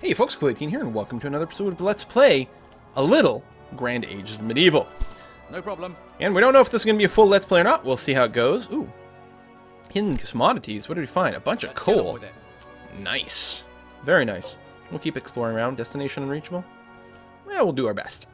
Hey folks, Kool-Aid here, and welcome to another episode of Let's Play a little Grand Ages Medieval. No problem. And we don't know if this is going to be a full Let's Play or not. We'll see how it goes. Ooh. Hidden commodities. What did we find? A bunch of coal. Nice. Very nice. We'll keep exploring around. Destination unreachable? Yeah, we'll do our best.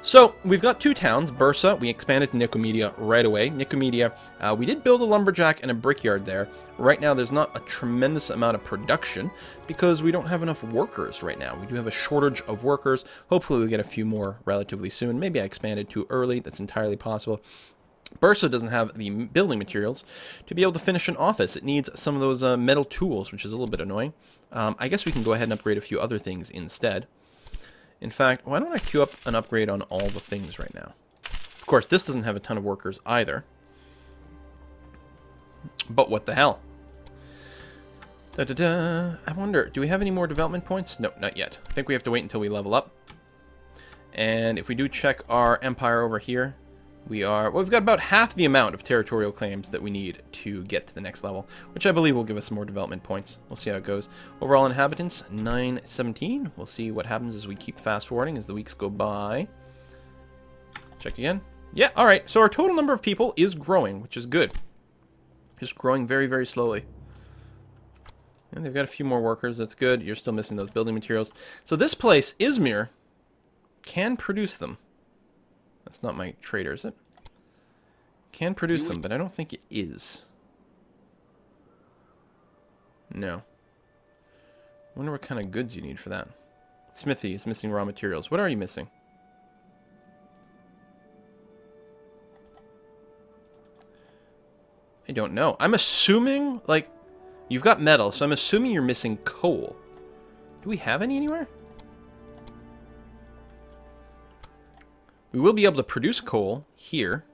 So, we've got two towns. Bursa, we expanded to Nicomedia right away. Nicomedia, we did build a lumberjack and a brickyard there. Right now, there's not a tremendous amount of production because we don't have enough workers right now. We do have a shortage of workers. Hopefully, we'll get a few more relatively soon. Maybe I expanded too early. That's entirely possible. Bursa doesn't have the building materials to be able to finish an office. It needs some of those metal tools, which is a little bit annoying. I guess we can go ahead and upgrade a few other things instead. In fact, why don't I queue up an upgrade on all the things right now? Of course, this doesn't have a ton of workers either. But what the hell? I wonder, do we have any more development points? No, not yet. I think we have to wait until we level up. And if we do check our empire over here, we've got about half the amount of territorial claims that we need to get to the next level, which I believe will give us some more development points. We'll see how it goes. Overall inhabitants, 917. We'll see what happens as we keep fast forwarding as the weeks go by. Check again. Yeah, all right. So our total number of people is growing, which is good. Just growing very, very slowly. And they've got a few more workers. That's good. You're still missing those building materials. So this place, Izmir, can produce them. That's not my trader, is it? Can produce them, but I don't think it is. No. I wonder what kind of goods you need for that. Smithy is missing raw materials. What are you missing? I don't know. I'm assuming, like, you've got metal, so I'm assuming you're missing coal. Do we have any anywhere? We will be able to produce coal here.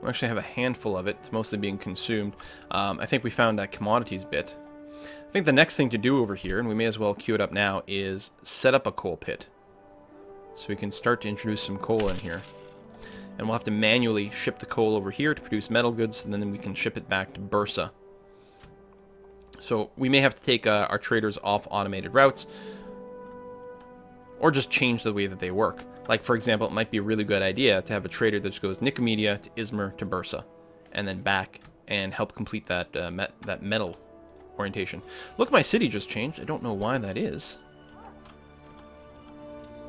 We actually have a handful of it. It's mostly being consumed. I think we found that commodities bit. I think the next thing to do over here, and we may as well queue it up now, is set up a coal pit. So we can start to introduce some coal in here. And we'll have to manually ship the coal over here to produce metal goods, and then we can ship it back to Bursa. So we may have to take our traders off automated routes, or just change the way that they work. Like, for example, it might be a really good idea to have a trader that just goes Nicomedia to Izmir to Bursa, and then back and help complete that that metal orientation. Look, my city just changed. I don't know why that is.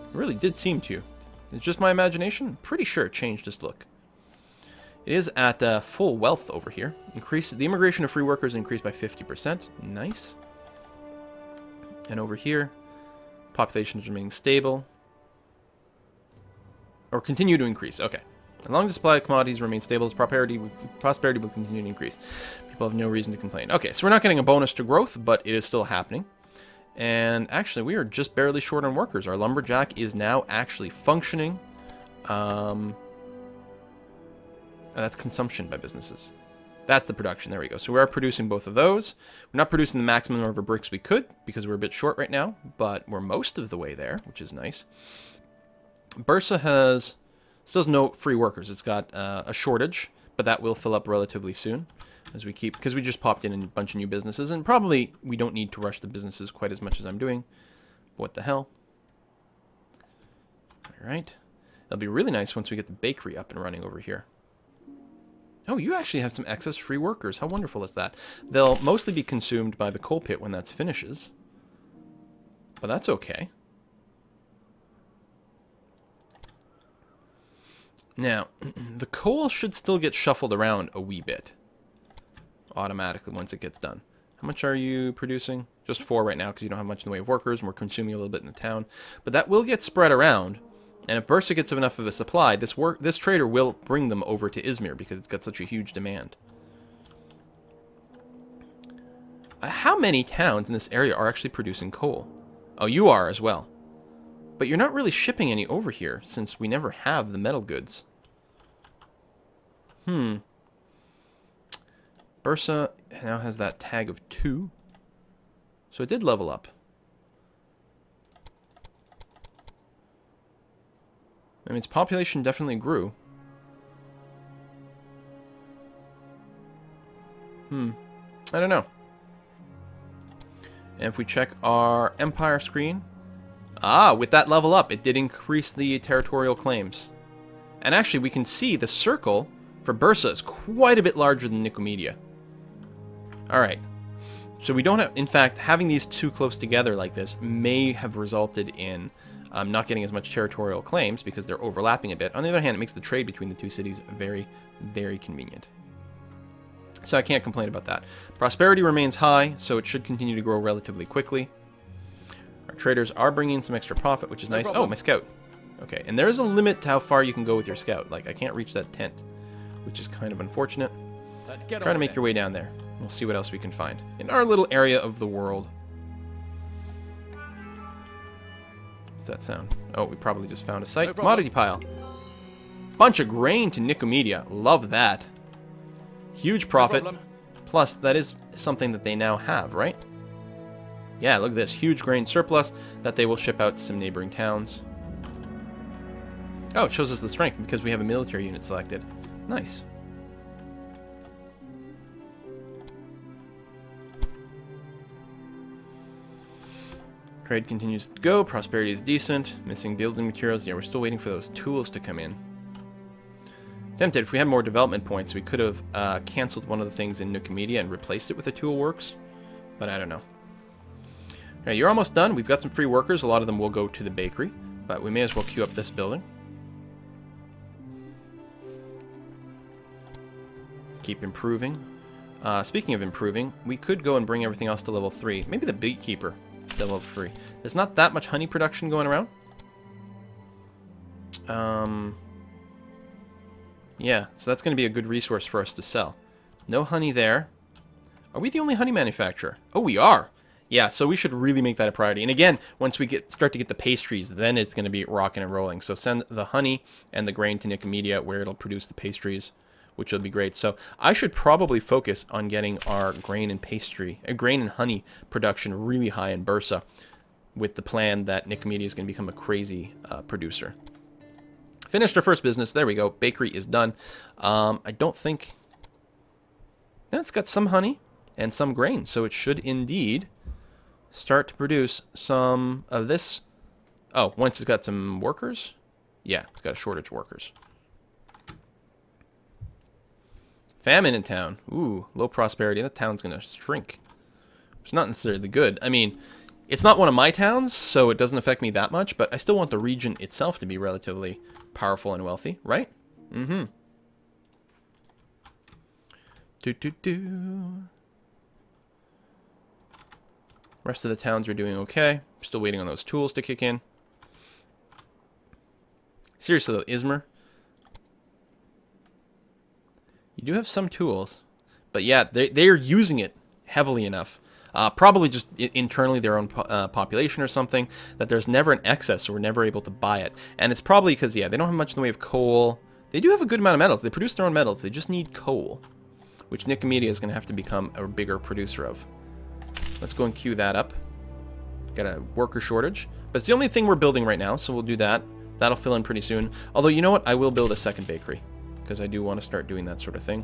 It really did seem to. It's just my imagination. I'm pretty sure it changed its look. It is at full wealth over here. The immigration of free workers increased by 50%. Nice. And over here, population is remaining stable. Or continue to increase. Okay. As long as the supply of commodities remains stable, prosperity will continue to increase. People have no reason to complain. Okay, so we're not getting a bonus to growth, but it is still happening. And actually, we are just barely short on workers. Our lumberjack is now actually functioning. That's consumption by businesses. That's the production. There we go. So we are producing both of those. We're not producing the maximum number of bricks we could because we're a bit short right now, but we're most of the way there, which is nice. Bursa still has no free workers. It's got a shortage, but that will fill up relatively soon as we keep, because we just popped in a bunch of new businesses, and probably we don't need to rush the businesses quite as much as I'm doing. What the hell? All right. It'll be really nice once we get the bakery up and running over here. Oh, you actually have some excess free workers. How wonderful is that? They'll mostly be consumed by the coal pit when that finishes. But that's okay. Now, the coal should still get shuffled around a wee bit. Automatically once it gets done. How much are you producing? Just 4 right now because you don't have much in the way of workers and we're consuming a little bit in the town. But that will get spread around. And if Bursa gets enough of a supply, this trader will bring them over to Izmir because it's got such a huge demand. How many towns in this area are actually producing coal? Oh, you are as well. But you're not really shipping any over here since we never have the metal goods. Bursa now has that tag of 2. So it did level up. I mean, its population definitely grew. I don't know. And if we check our empire screen, ah, with that level up, it did increase the territorial claims. And actually, we can see the circle for Bursa is quite a bit larger than Nicomedia. Alright. So we don't have, in fact, having these two close together like this may have resulted in not getting as much territorial claims because they're overlapping a bit. On the other hand, it makes the trade between the two cities very, very convenient. So I can't complain about that. Prosperity remains high, so it should continue to grow relatively quickly. Our traders are bringing in some extra profit, which is nice. Oh, my scout. Okay, and there is a limit to how far you can go with your scout. Like, I can't reach that tent, which is kind of unfortunate. Try to make your way down there. We'll see what else we can find in our little area of the world. What's that sound? Oh, we probably just found a site. Commodity pile. Bunch of grain to Nicomedia. Love that. Huge profit. Plus, that is something that they now have, right? Yeah, look at this. Huge grain surplus that they will ship out to some neighboring towns. Oh, it shows us the strength because we have a military unit selected. Nice. Trade continues to go. Prosperity is decent. Missing building materials. Yeah, we're still waiting for those tools to come in. Tempted, if we had more development points, we could have canceled one of the things in Nicomedia and replaced it with a tool works. But I don't know. Alright, you're almost done. We've got some free workers. A lot of them will go to the bakery. But we may as well queue up this building. Keep improving. Speaking of improving, we could go and bring everything else to level 3. Maybe the beekeeper to level 3. There's not that much honey production going around. Yeah, so that's going to be a good resource for us to sell. No honey there. Are we the only honey manufacturer? Oh, we are. Yeah, so we should really make that a priority. And again, once we start to get the pastries, then it's going to be rocking and rolling. So send the honey and the grain to Nicomedia where it'll produce the pastries, which will be great. So I should probably focus on getting our grain and honey production really high in Bursa with the plan that Nicomedia is going to become a crazy producer. Finished our first business. There we go. Bakery is done. I don't think... No, it's got some honey and some grain, so it should indeed start to produce some of this. Oh, once it's got some workers? Yeah, it's got a shortage of workers. Famine in town. Ooh, low prosperity. That town's going to shrink. It's not necessarily good. I mean, it's not one of my towns, so it doesn't affect me that much, but I still want the region itself to be relatively powerful and wealthy, right? Mm-hmm. Rest of the towns are doing okay. Still waiting on those tools to kick in. Seriously though, Izmir. You do have some tools, but yeah, they are using it heavily enough. Probably just internally their own population or something, that there's never an excess, so we're never able to buy it. And it's probably because, yeah, they don't have much in the way of coal. They do have a good amount of metals. They produce their own metals. They just need coal, which Nicomedia is going to have to become a bigger producer of. Let's go and queue that up. Got a worker shortage, but it's the only thing we're building right now, so we'll do that. That'll fill in pretty soon. Although, you know what? I will build a second bakery, because I do want to start doing that sort of thing.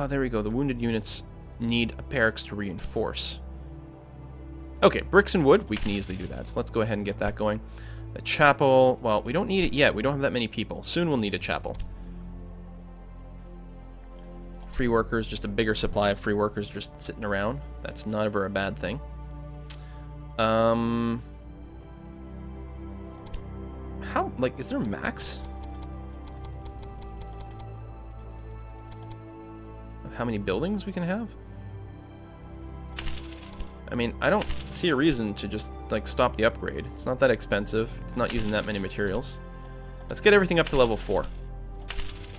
There we go. The wounded units need a barracks to reinforce. Okay, bricks and wood. We can easily do that. So let's go ahead and get that going. The chapel. Well, we don't need it yet. We don't have that many people. Soon we'll need a chapel. Free workers. Just a bigger supply of free workers just sitting around. That's never a bad thing. How, like, is there max? How many buildings we can have? I mean, I don't see a reason to just, like, stop the upgrade. It's not that expensive. It's not using that many materials. Let's get everything up to level 4.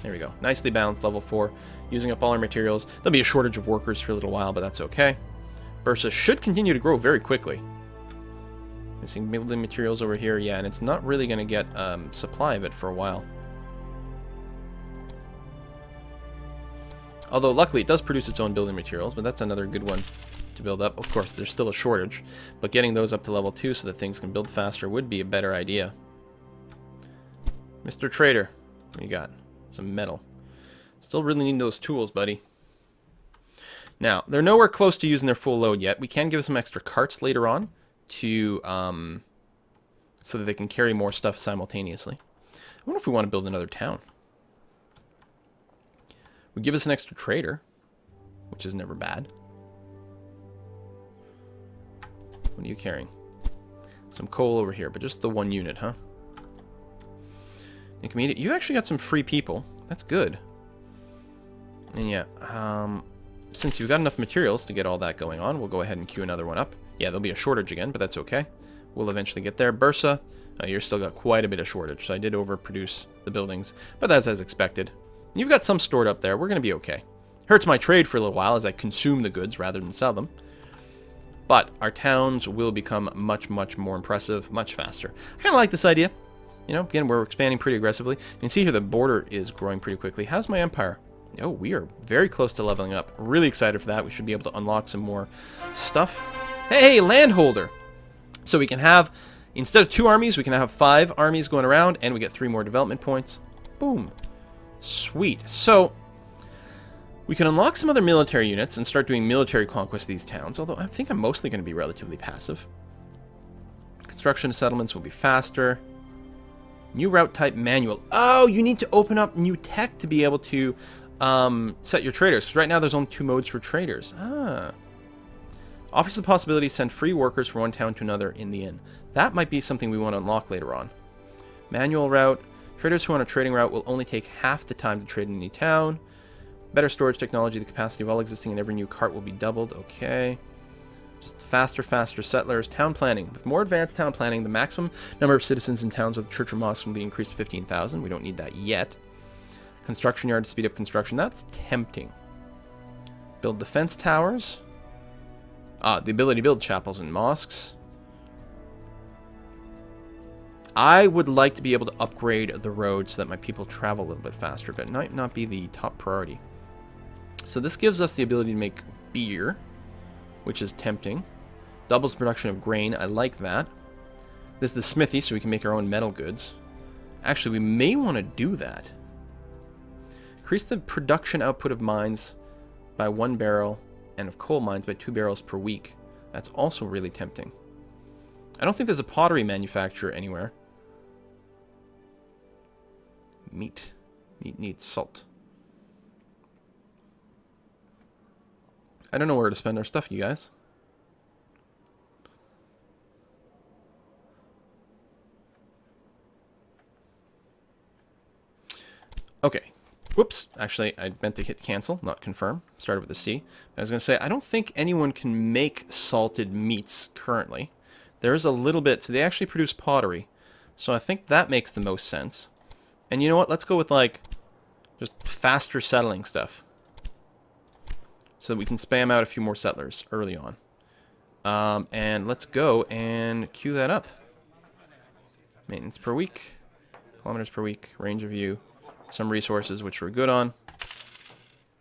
There we go. Nicely balanced level 4. Using up all our materials. There'll be a shortage of workers for a little while, but that's okay. Bursa should continue to grow very quickly. Missing building materials over here. Yeah, and it's not really going to get supply of it for a while. Although, luckily, it does produce its own building materials, but that's another good one to build up. Of course, there's still a shortage, but getting those up to level 2 so that things can build faster would be a better idea. Mr. Trader, what do you got? Some metal. Still really need those tools, buddy. Now, they're nowhere close to using their full load yet. We can give them some extra carts later on to so that they can carry more stuff simultaneously. I wonder if we want to build another town. Would give us an extra trader, which is never bad. What are you carrying? Some coal over here, but just the one unit, huh? You actually got some free people. That's good. And yeah, since you've got enough materials to get all that going on, we'll go ahead and queue another one up. Yeah, there'll be a shortage again, but that's okay. We'll eventually get there. Bursa, you're still got quite a bit of shortage, so I did overproduce the buildings, but that's as expected. You've got some stored up there. We're going to be okay. Hurts my trade for a little while as I consume the goods rather than sell them. But our towns will become much, much more impressive, much faster. I kind of like this idea. You know, again, we're expanding pretty aggressively. You can see here the border is growing pretty quickly. How's my empire? Oh, we are very close to leveling up. Really excited for that. We should be able to unlock some more stuff. Hey, landholder! So we can have, instead of 2 armies, we can have 5 armies going around, and we get 3 more development points. Boom. Sweet. So we can unlock some other military units and start doing military conquest of these towns, although I think I'm mostly going to be relatively passive. Construction settlements will be faster. New route type manual. Oh, you need to open up new tech to be able to set your traders, because right now there's only 2 modes for traders. Offers the possibility to send free workers from one town to another in the inn. That might be something we want to unlock later on. Manual route. Traders who are on a trading route will only take half the time to trade in any town. Better storage technology. The capacity of all existing in every new cart will be doubled. Okay. Just faster settlers. Town planning. With more advanced town planning, the maximum number of citizens in towns with a church or mosque will be increased to 15,000. We don't need that yet. Construction yard to speed up construction. That's tempting. Build defense towers. The ability to build chapels and mosques. I would like to be able to upgrade the road so that my people travel a little bit faster, but it might not be the top priority. So this gives us the ability to make beer, which is tempting. Doubles the production of grain. I like that. This is the smithy, so we can make our own metal goods. Actually, we may want to do that. Increase the production output of mines by 1 barrel and of coal mines by 2 barrels per week. That's also really tempting. I don't think there's a pottery manufacturer anywhere. Meat. Meat needs salt. I don't know where to spend our stuff, you guys. Okay. Whoops. Actually, I meant to hit cancel, not confirm. Started with a C. I was going to say, I don't think anyone can make salted meats currently. There is a little bit. So they actually produce pottery. So I think that makes the most sense. And you know what? Let's go with, like, just faster settling stuff. So that we can spam out a few more settlers early on. And let's go and queue that up. Maintenance per week. Kilometers per week. Range of view. Some resources, which we're good on.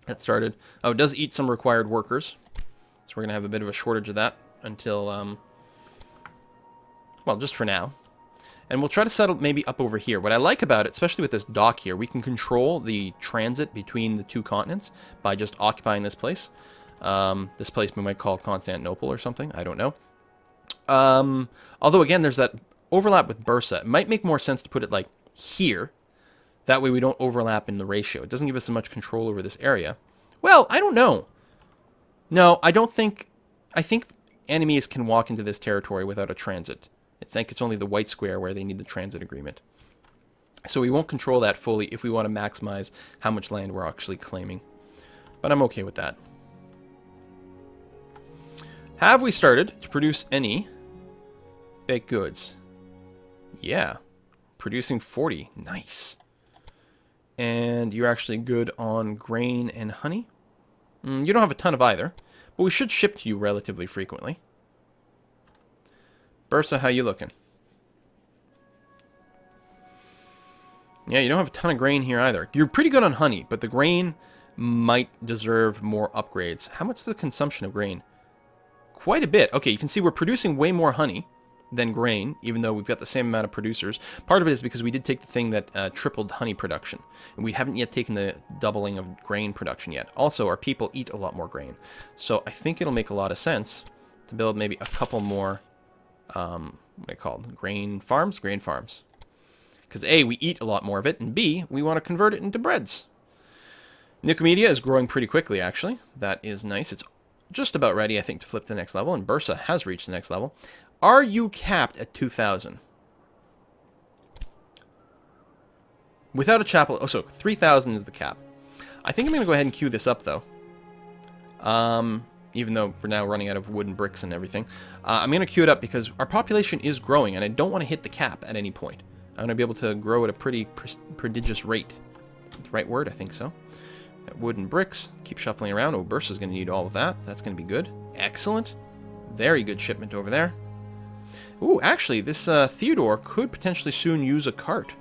That started. Oh, it does eat some required workers. So we're going to have a bit of a shortage of that until, well, just for now. And we'll try to settle maybe up over here. What I like about it, especially with this dock here, we can control the transit between the 2 continents by just occupying this place. This place we might call Constantinople or something. I don't know. Although, again, there's that overlap with Bursa. It might make more sense to put it, like, here. That way we don't overlap in the ratio. It doesn't give us so much control over this area. Well, I don't know. No, I don't think... I think enemies can walk into this territory without a transit. I think it's only the white square where they need the transit agreement. So we won't control that fully if we want to maximize how much land we're actually claiming. But I'm okay with that. Have we started to produce any baked goods? Yeah. Producing 40. Nice. And you're actually good on grain and honey. You don't have a ton of either, but we should ship to you relatively frequently. Bursa, how you looking? Yeah, you don't have a ton of grain here either. You're pretty good on honey, but the grain might deserve more upgrades. How much is the consumption of grain? Quite a bit. Okay, you can see we're producing way more honey than grain, even though we've got the same amount of producers. Part of it is because we did take the thing that tripled honey production, and we haven't yet taken the doubling of grain production yet. Also, our people eat a lot more grain, so I think it'll make a lot of sense to build maybe a couple more, what are they called? Grain farms? Grain farms. Because A, we eat a lot more of it, and B, we want to convert it into breads. Nicomedia is growing pretty quickly, actually. That is nice. It's just about ready, I think, to flip to the next level, and Bursa has reached the next level. Are you capped at 2,000? Without a chapel... Oh, so 3,000 is the cap. I think I'm going to go ahead and queue this up, though. Even though we're now running out of wooden bricks and everything. I'm going to queue it up because our population is growing, and I don't want to hit the cap at any point. I'm going to be able to grow at a pretty prodigious rate. The right word? I think so. Got wooden bricks. Keep shuffling around. Oh, Bursa's going to need all of that. That's going to be good. Excellent. Very good shipment over there. Ooh, actually, this Theodore could potentially soon use a cart.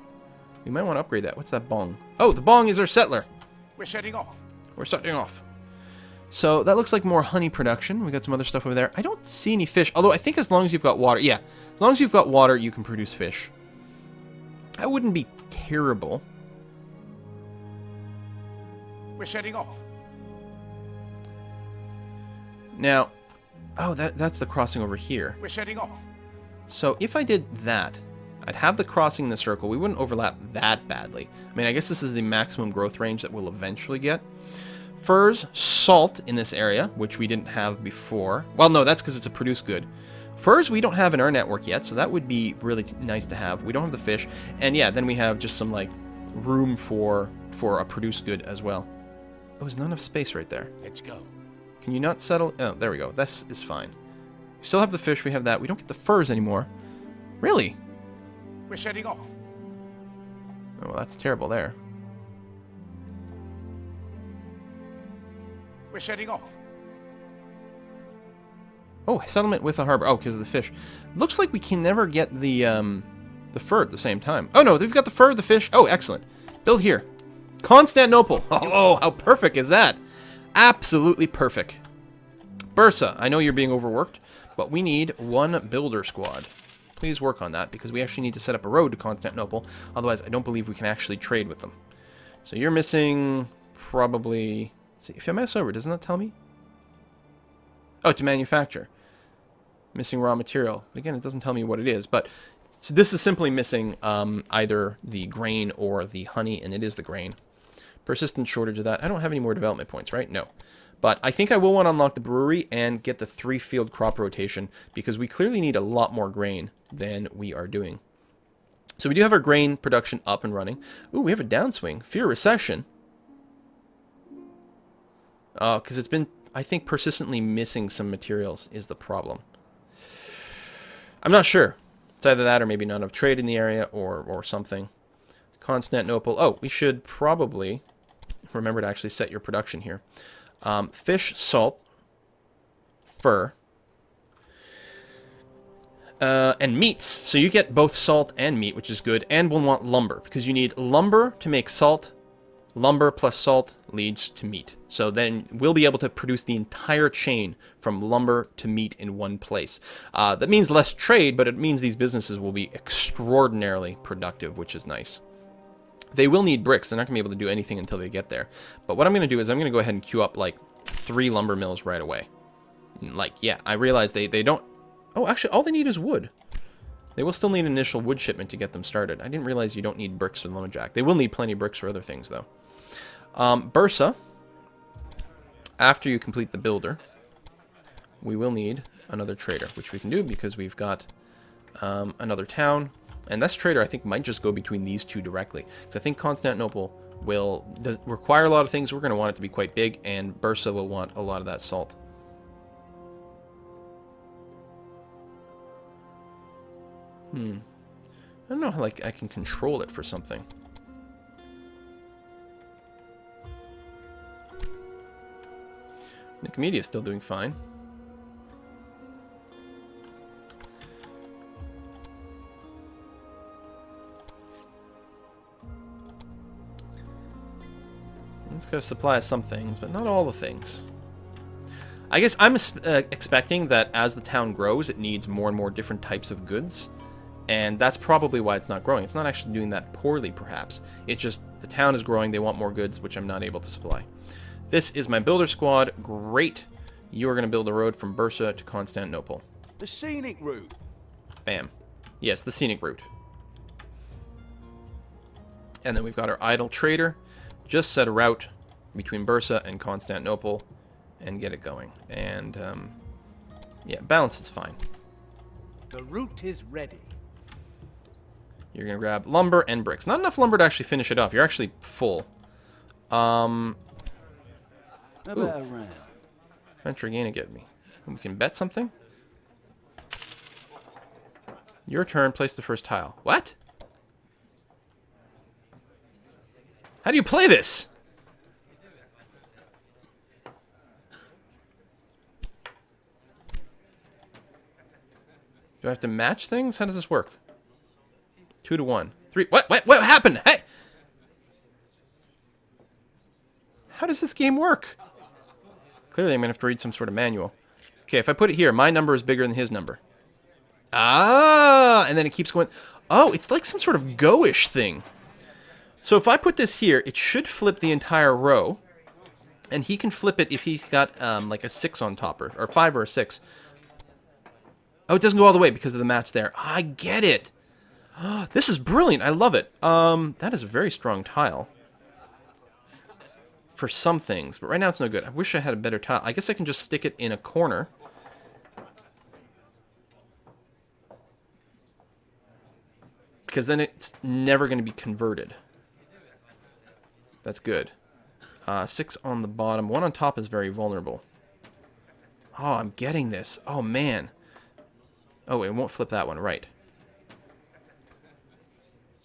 We might want to upgrade that. What's that bong? Oh, the bong is our settler. We're setting off. We're starting off. So that looks like more honey production. We got some other stuff over there. I don't see any fish. Although I think as long as you've got water. Yeah, as long as you've got water, you can produce fish. That wouldn't be terrible. We're setting off. Now, oh, that's the crossing over here. We're setting off. So if I did that, I'd have the crossing in the circle. We wouldn't overlap that badly. I mean, I guess this is the maximum growth range that we'll eventually get. Furs, salt in this area, which we didn't have before. Well, no, that's because it's a produced good. Furs we don't have in our network yet, so that would be really nice to have. We don't have the fish. And yeah, then we have just some, like, room for a produced good as well. Oh, there's not enough space right there. Let's go. Can you not settle? Oh, there we go. This is fine. We still have the fish. We have that. We don't get the furs anymore. Really? We're setting off. Oh, well, that's terrible there. We're setting off. Oh, settlement with a harbor. Oh, because of the fish. Looks like we can never get the fur at the same time. Oh, no, we've got the fur, the fish. Oh, excellent. Build here. Constantinople. Oh, how perfect is that? Absolutely perfect. Bursa, I know you're being overworked, but we need one builder squad. Please work on that, because we actually need to set up a road to Constantinople. Otherwise, I don't believe we can actually trade with them. So you're missing probably... Let's see, if I mouse over, doesn't that tell me? Oh, to manufacture. Missing raw material. Again, it doesn't tell me what it is, but so this is simply missing either the grain or the honey, and it is the grain. Persistent shortage of that. I don't have any more development points, right? No. But I think I will want to unlock the brewery and get the 3-field crop rotation, because we clearly need a lot more grain than we are doing. So we do have our grain production up and running. Ooh, we have a downswing. Fear recession. Because it's been, I think, persistently missing some materials is the problem. I'm not sure. It's either that or maybe not enough trade in the area or something. Constantinople. Oh, we should probably remember to actually set your production here. Fish, salt, fur, and meats. So you get both salt and meat, which is good. And we'll want lumber, because you need lumber to make salt. Lumber plus salt leads to meat. So then we'll be able to produce the entire chain from lumber to meat in one place. That means less trade, but it means these businesses will be extraordinarily productive, which is nice. They will need bricks. They're not going to be able to do anything until they get there. But what I'm going to do is I'm going to go ahead and queue up like 3 lumber mills right away. Like, yeah, I realize they don't... Oh, actually, all they need is wood. They will still need an initial wood shipment to get them started. I didn't realize you don't need bricks for lumberjack. They will need plenty of bricks for other things, though. Bursa, after you complete the builder, we will need another trader, which we can do because we've got another town. And this trader, I think, might just go between these two directly. Because I think Constantinople will require a lot of things. We're going to want it to be quite big, and Bursa will want a lot of that salt. I don't know how, like, I can control it for something. Nicomedia is still doing fine. It's going to supply some things, but not all the things. I guess I'm expecting that as the town grows, it needs more and more different types of goods. And that's probably why it's not growing. It's not actually doing that poorly, perhaps. It's just the town is growing. They want more goods, which I'm not able to supply. This is my builder squad. Great. You are going to build a road from Bursa to Constantinople. The scenic route. Bam. Yes, the scenic route. And then we've got our idle trader. Just set a route between Bursa and Constantinople and get it going. And, yeah, balance is fine. The route is ready. You're going to grab lumber and bricks. Not enough lumber to actually finish it off. You're actually full. Venture gain to get me. We can bet something? Your turn. Place the first tile. What? How do you play this? Do I have to match things? How does this work? 2 to 1. 3. What happened? Hey! How does this game work? Clearly, I'm going to have to read some sort of manual. Okay, if I put it here, my number is bigger than his number. Ah! And then it keeps going. Oh, it's like some sort of go-ish thing. So if I put this here, it should flip the entire row. And he can flip it if he's got like a 6 on top, or 5 or a 6. Oh, it doesn't go all the way because of the match there. I get it. This is brilliant. I love it. That is a very strong tile. For some things, but right now it's no good. I wish I had a better tile. I guess I can just stick it in a corner. Because then it's never going to be converted. That's good. 6 on the bottom. 1 on top is very vulnerable. Oh, I'm getting this. Oh, man. Oh, it won't flip that one. Right.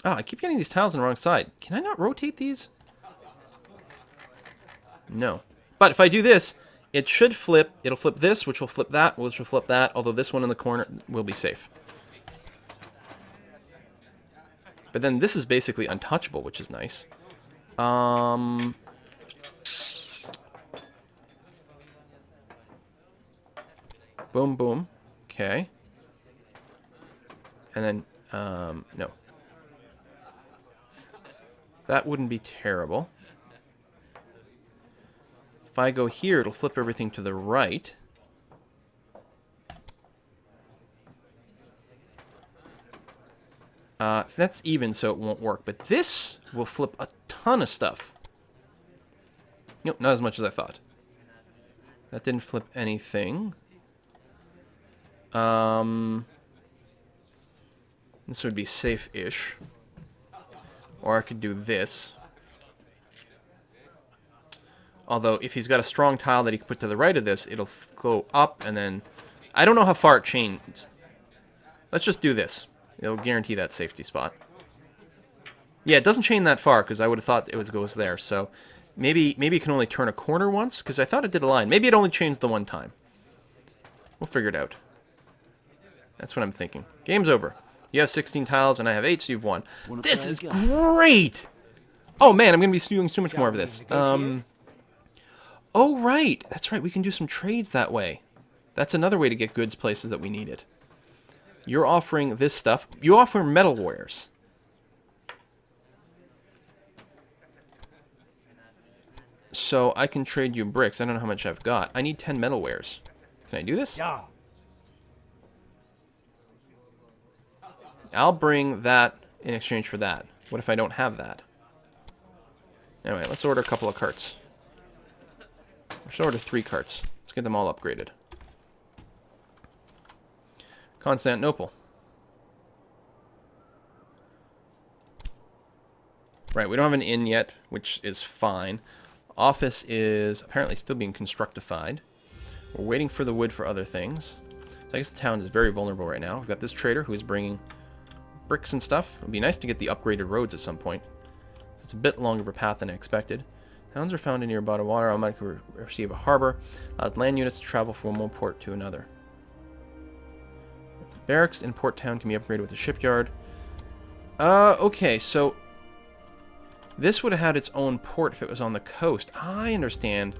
Oh, I keep getting these tiles on the wrong side. Can I not rotate these? No. But if I do this, it should flip. It'll flip this, which will flip that, which will flip that, although this one in the corner will be safe. But then this is basically untouchable, which is nice. Boom, boom. Okay. And then, no. That wouldn't be terrible. If I go here, it'll flip everything to the right. That's even, so it won't work. But this will flip a ton of stuff. Nope, not as much as I thought. That didn't flip anything. This would be safe-ish. Or I could do this. Although, if he's got a strong tile that he can put to the right of this, it'll go up and then... I don't know how far it changes. Let's just do this. It'll guarantee that safety spot. Yeah, it doesn't chain that far, because I would have thought it goes there. So, maybe it can only turn a corner once, because I thought it did a line. Maybe it only changed the one time. We'll figure it out. That's what I'm thinking. Game's over. You have 16 tiles, and I have 8, so you've won. This is great! Oh, man, I'm going to be doing so much more of this. Oh, right. That's right. We can do some trades that way. That's another way to get goods places that we need it. You're offering this stuff. You offer metal warriors. So I can trade you bricks. I don't know how much I've got. I need 10 metal wares. Can I do this? Yeah. I'll bring that in exchange for that. What if I don't have that? Anyway, let's order a couple of carts. Let's order 3 carts. Let's get them all upgraded. Constantinople. Right, we don't have an inn yet, which is fine. Office is apparently still being constructified. We're waiting for the wood for other things. So I guess the town is very vulnerable right now. We've got this trader who's bringing bricks and stuff. It would be nice to get the upgraded roads at some point. It's a bit longer of a path than I expected. Towns are found in near bottom water. Automatically receive a harbor. Allows land units to travel from one port to another. Barracks in Port Town can be upgraded with a shipyard. Okay, so this would have had its own port if it was on the coast. I understand.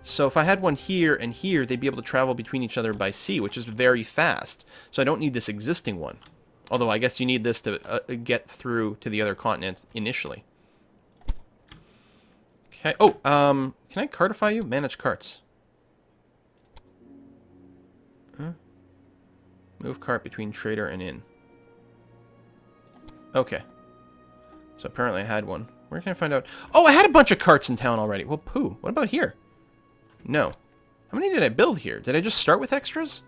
So if I had one here and here, they'd be able to travel between each other by sea, which is very fast. So I don't need this existing one. Although I guess you need this to get through to the other continent initially. Okay. Oh, can I cartify you? Manage carts. Huh? Move cart between trader and inn. Okay. So apparently I had one. Where can I find out? Oh, I had a bunch of carts in town already. Well, poo. What about here? No. How many did I build here? Did I just start with extras?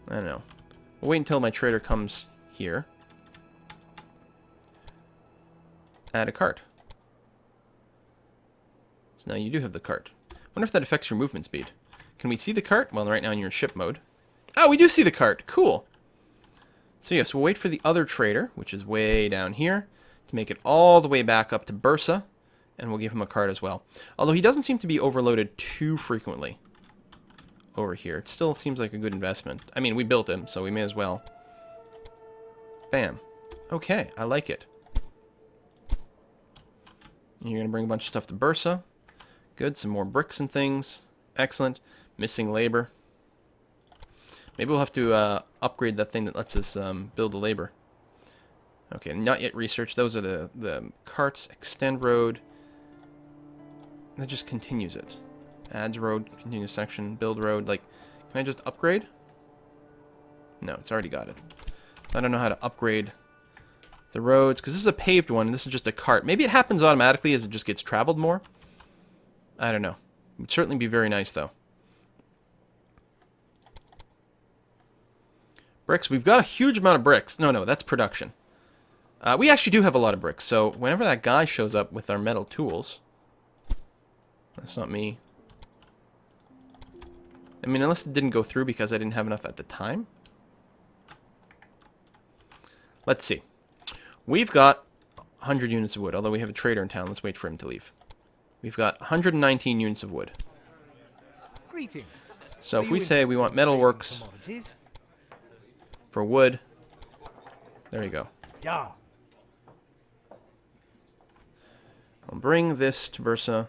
I don't know. We'll wait until my trader comes here. Add a cart. So now you do have the cart. Wonder if that affects your movement speed. Can we see the cart? Well, right now you're in ship mode. Oh, we do see the cart. Cool. So yes, we'll wait for the other trader, which is way down here, to make it all the way back up to Bursa. And we'll give him a cart as well. Although he doesn't seem to be overloaded too frequently over here. It still seems like a good investment. I mean, we built him, so we may as well. Bam. Okay, I like it. You're going to bring a bunch of stuff to Bursa. Good, some more bricks and things. Excellent. Missing labor. Maybe we'll have to upgrade that thing that lets us build the labor. Okay, not yet researched. Those are the carts. Extend road. That just continues it. Adds road, continue section, build road. Like, can I just upgrade? No, it's already got it. I don't know how to upgrade the roads, because this is a paved one, and this is just a cart. Maybe it happens automatically as it just gets traveled more. I don't know. It would certainly be very nice, though. Bricks. We've got a huge amount of bricks. No, that's production. We actually do have a lot of bricks, so whenever that guy shows up with our metal tools... That's not me. I mean, unless it didn't go through because I didn't have enough at the time. Let's see. We've got 100 units of wood, although we have a trader in town. Let's wait for him to leave. We've got 119 units of wood. Greetings. So if we say we want metalworks for wood, there you go. Yeah. I'll bring this to Bursa.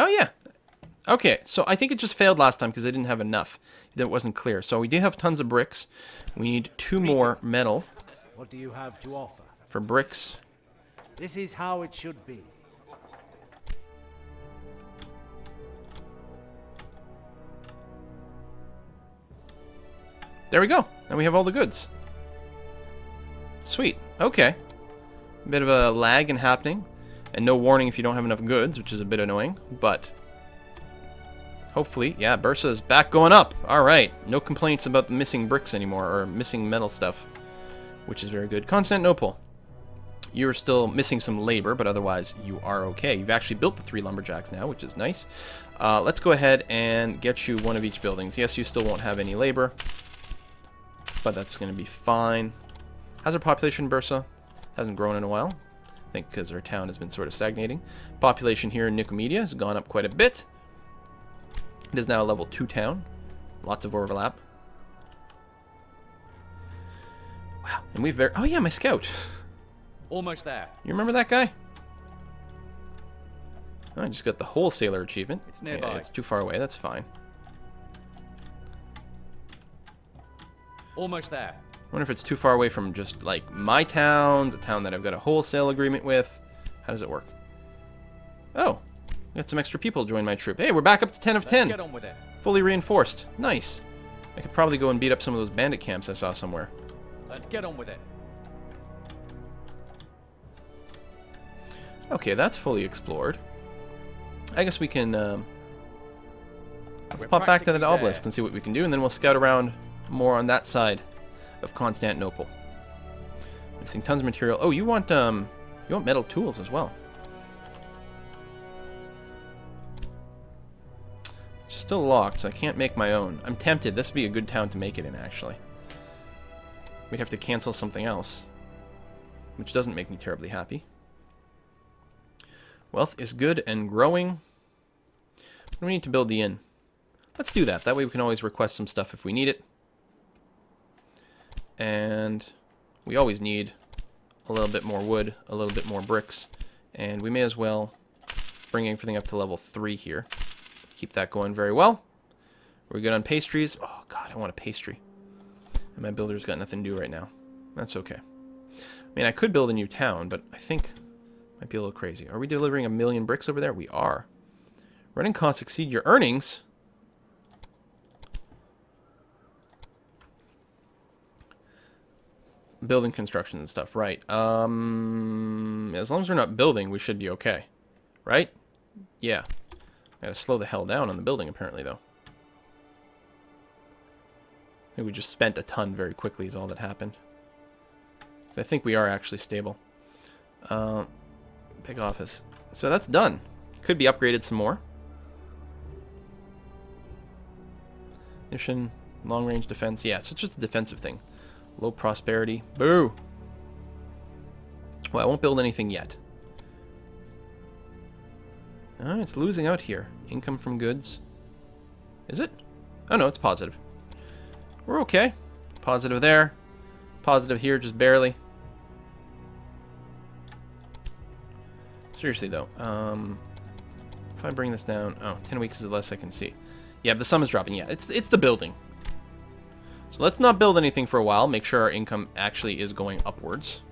Oh, yeah. Okay, so I think it just failed last time because I didn't have enough. That wasn't clear. So we do have tons of bricks. We need 2 more metal. What do you have to offer? For bricks. This is how it should be. There we go. And we have all the goods. Sweet. Okay. A bit of a lag in happening. And no warning if you don't have enough goods, which is a bit annoying. But hopefully, yeah, Bursa is back going up. All right. No complaints about the missing bricks anymore, or missing metal stuff, which is very good. Constantinople. You're still missing some labor, but otherwise you are okay. You've actually built the 3 lumberjacks now, which is nice. Let's go ahead and get you one of each buildings. Yes, you still won't have any labor, but that's going to be fine. How's our population in Bursa? Hasn't grown in a while. I think because our town has been sort of stagnating. Population here in Nicomedia has gone up quite a bit. It is now a level 2 town. Lots of overlap. Wow. And we've... Oh yeah, my scout. Almost there. You remember that guy? Oh, I just got the wholesaler achievement. It's nearby. Yeah, it's too far away. That's fine. Almost there. I wonder if it's too far away from just, like, my towns, a town that I've got a wholesale agreement with. How does it work? Oh, we got some extra people join my troop. Hey, we're back up to 10 of 10. Let's get on with it. Fully reinforced. Nice. I could probably go and beat up some of those bandit camps I saw somewhere. Let's get on with it. Okay, that's fully explored. I guess we can, let's pop back to that obelisk and see what we can do, and then we'll scout around more on that side of Constantinople. Missing tons of material. Oh, you want metal tools as well. Still locked, so I can't make my own. I'm tempted. This would be a good town to make it in, actually. We'd have to cancel something else, which doesn't make me terribly happy. Wealth is good and growing. But we need to build the inn. Let's do that. That way we can always request some stuff if we need it. And we always need a little bit more wood, a little bit more bricks. And we may as well bring everything up to level 3 here. Keep that going very well. We're good on pastries. Oh, God, I want a pastry. And my builder's got nothing to do right now. That's okay. I mean, I could build a new town, but I think it might be a little crazy. Are we delivering 1,000,000 bricks over there? We are. Running costs exceed your earnings. Building construction and stuff, right. As long as we're not building, we should be okay. Right? Yeah. Gotta slow the hell down on the building, apparently, though. I think we just spent a ton very quickly is all that happened. I think we are actually stable. Big office. So that's done. Could be upgraded some more. Mission, long-range defense. Yeah, so it's just a defensive thing. Low prosperity. Boo! Well, I won't build anything yet. Oh, it's losing out here. Income from goods. Is it? Oh, no, it's positive. We're okay. Positive there. Positive here, just barely. Seriously, though. If I bring this down... Oh, 10 weeks is the less I can see. Yeah, the sum is dropping. Yeah, it's the building. So let's not build anything for a while. Make sure our income actually is going upwards.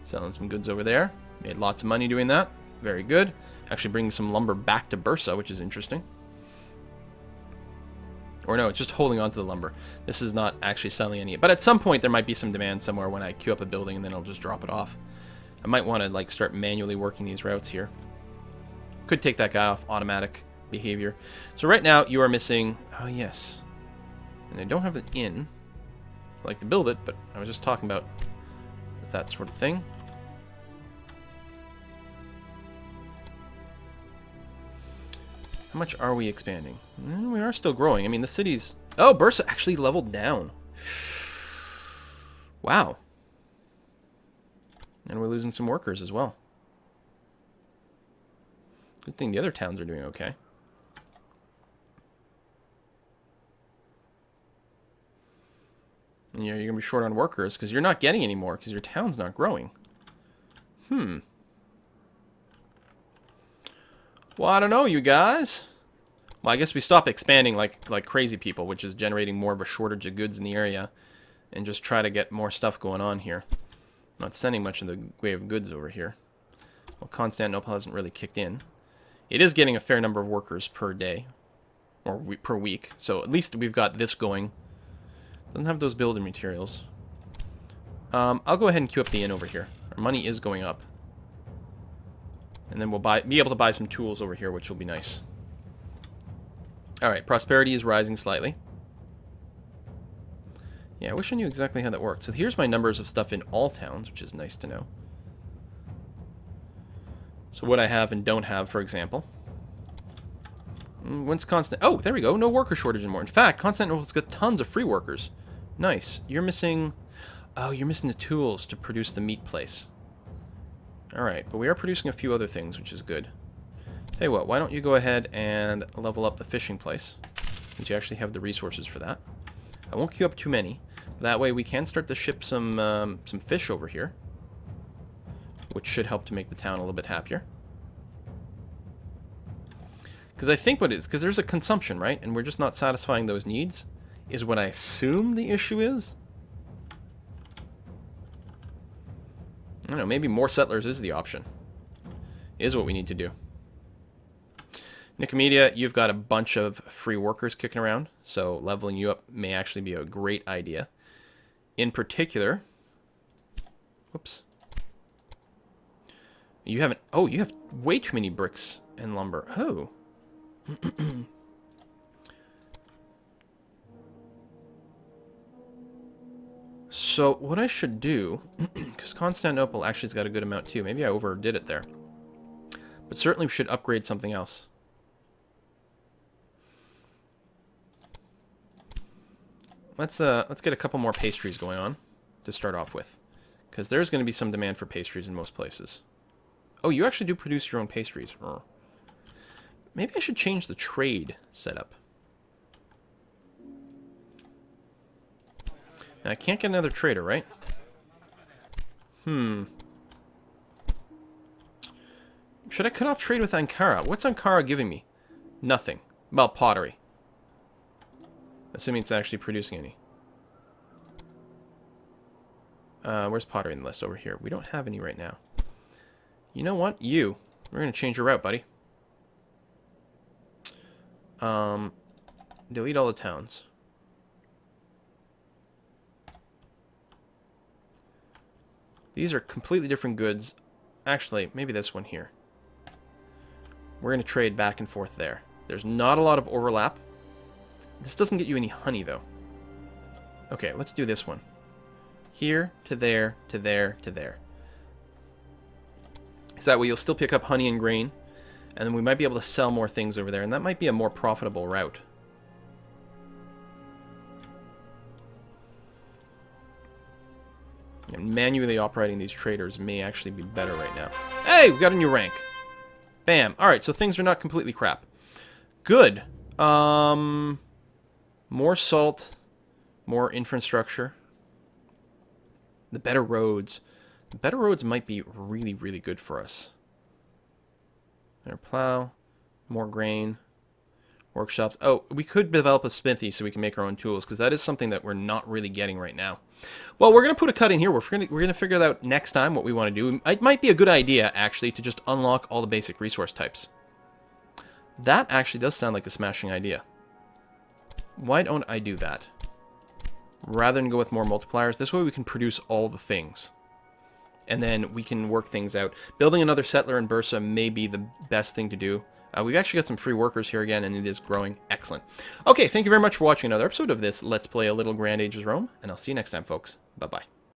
Selling some goods over there. Made lots of money doing that. Very good. Actually bringing some lumber back to Bursa, which is interesting. Or no, it's just holding on to the lumber. This is not actually selling any. But at some point, there might be some demand somewhere when I queue up a building, and then I'll just drop it off. I might want to like start manually working these routes here. Could take that guy off automatic behavior. So right now, you are missing... Oh, yes. And I don't have an inn. I'd like to build it, but I was just talking about that sort of thing. How much are we expanding? We are still growing. I mean, the city's... Oh, Bursa actually leveled down. Wow. And we're losing some workers as well. Good thing the other towns are doing okay. And, yeah, you're going to be short on workers because you're not getting any more because your town's not growing. Well, I don't know, you guys. Well, I guess we stop expanding like crazy people, which is generating more of a shortage of goods in the area, and just try to get more stuff going on here. Not sending much in the way of goods over here. Well, Constantinople hasn't really kicked in. It is getting a fair number of workers per day, or per week, so at least we've got this going. Doesn't have those building materials. I'll go ahead and queue up the inn over here. Our money is going up. And then we'll be able to buy some tools over here, which will be nice. Alright, prosperity is rising slightly. Yeah, I wish I knew exactly how that worked. So here's my numbers of stuff in all towns, which is nice to know. So what I have and don't have, for example. When's Constant... Oh, there we go. No worker shortage anymore. In fact, Constantinople's got tons of free workers. Nice. You're missing... Oh, you're missing the tools to produce the meat place. Alright, but we are producing a few other things, which is good. Tell you what, why don't you go ahead and level up the fishing place, since you actually have the resources for that. I won't queue up too many. That way we can start to ship some fish over here, which should help to make the town a little bit happier. Because I think what it is, because there's a consumption, right? And we're just not satisfying those needs, is what I assume the issue is. I don't know, maybe more settlers is the option. Is what we need to do. Nicomedia, you've got a bunch of free workers kicking around, so leveling you up may actually be a great idea. In particular... Whoops. You haven't... Oh, you have way too many bricks and lumber. Oh. So, what I should do... Because Constantinople actually has got a good amount too. Maybe I overdid it there. But certainly we should upgrade something else. Let's get a couple more pastries going on to start off with, because there's going to be some demand for pastries in most places. Oh, you actually do produce your own pastries. Maybe I should change the trade setup. Now, I can't get another trader, right? Should I cut off trade with Ankara? What's Ankara giving me? Nothing. Well, pottery. Assuming it's actually producing any. Where's pottery in the list? Over here. We don't have any right now. You know what? We're going to change your route, buddy. Delete all the towns. These are completely different goods. Actually, maybe this one here. We're going to trade back and forth there. There's not a lot of overlap. This doesn't get you any honey, though. Okay, let's do this one. Here, to there, to there, to there. So that way you'll still pick up honey and grain. And then we might be able to sell more things over there. And that might be a more profitable route. And manually operating these traders may actually be better right now. Hey, we got a new rank. Bam. Alright, so things are not completely crap. Good. More salt. More infrastructure. The better roads. The better roads might be really, really good for us. Better plow. More grain. Workshops. Oh, we could develop a smithy so we can make our own tools, because that is something that we're not really getting right now. Well, we're going to put a cut in here. We're going to figure out next time what we want to do. It might be a good idea, actually, to just unlock all the basic resource types. That actually does sound like a smashing idea. Why don't I do that? Rather than go with more multipliers, this way we can produce all the things. And then we can work things out. Building another settler in Bursa may be the best thing to do. We've actually got some free workers here again, and it is growing. Excellent. Okay, thank you very much for watching another episode of this Let's Play A Little Grand Ages Rome, and I'll see you next time, folks. Bye-bye.